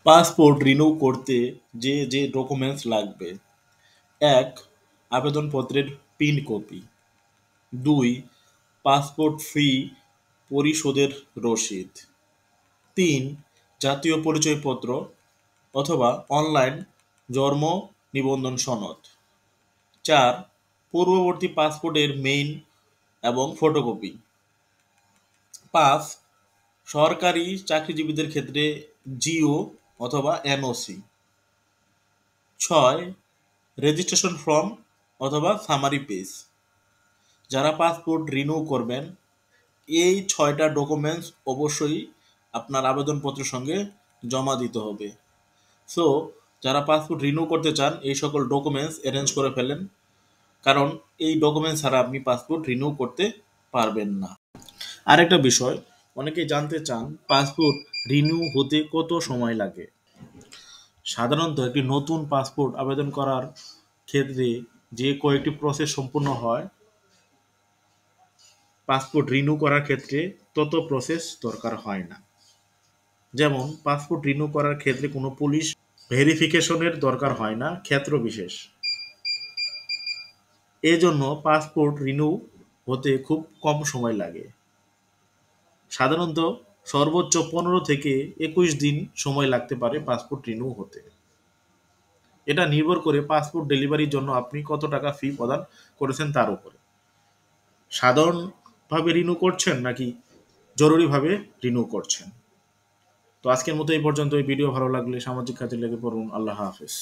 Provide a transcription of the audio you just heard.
Passport renew করতে যে যে ডকুমেন্টস লাগবে: ১. আবেদনপত্রের প্রিন্ট কপি। ২. পাসপোর্ট ফি পরিশোধের রসিদ। ৩. জাতীয় পরিচয়পত্র অথবা অনলাইন জন্ম নিবন্ধন সনদ। ৪. পূর্ববর্তী পাসপোর্টের মেইন এবং ফটোকপি। ৫. সরকারি চাকরিজীবীদের ক্ষেত্রে জিও অথবা এনওসি। ৬. রেজিস্ট্রেশন ফর্ম অথবা সামারি পেজ। যারা পাসপোর্ট রিনিউ করবেন, এই ৬টা ডকুমেন্টস অবশ্যই আপনার আবেদনপত্রের সঙ্গে জমা দিতে হবে। সো যারা পাসপোর্ট রিনিউ করতে চান, এই সকল ডকুমেন্টস অ্যারেঞ্জ করে ফেলেন, কারণ এই ডকুমেন্টস ছাড়া আপনি পাসপোর্ট রিনিউ করতে পারবেন না। আরেকটা বিষয়, অনেকেই জানতে চান পাসপোর্ট রিনিউ হতে কত সময় লাগে। সাধারণত একটি নতুন পাসপোর্ট আবেদন করার ক্ষেত্রে যে কয়েকটি প্রসেস সম্পূর্ণ হয়, পাসপোর্ট রিনিউ করার ক্ষেত্রে তত প্রসেস দরকার হয় না। যেমন পাসপোর্ট রিনিউ করার ক্ষেত্রে কোনো পুলিশ ভেরিফিকেশনের দরকার হয় না ক্ষেত্র বিশেষ। এজন্য পাসপোর্ট রিনিউ হতে খুব কম সময় লাগে। সাধারণত সর্বোচ্চ 15 থেকে 21 দিন সময় লাগতে পারে পাসপোর্ট রিনিউ হতে। এটা নির্ভর করে পাসপোর্ট ডেলিভারির জন্য আপনি কত টাকা ফি প্রদান করেছেন তার উপরে। সাধারণভাবে রিনিউ করছেন নাকি জরুরিভাবে রিনিউ করছেন। তো আজকের মতো এই পর্যন্ত। এই ভিডিও ভালো লাগলে সামাজিক কাজে লেগে পড়ুন। আল্লাহ হাফেজ।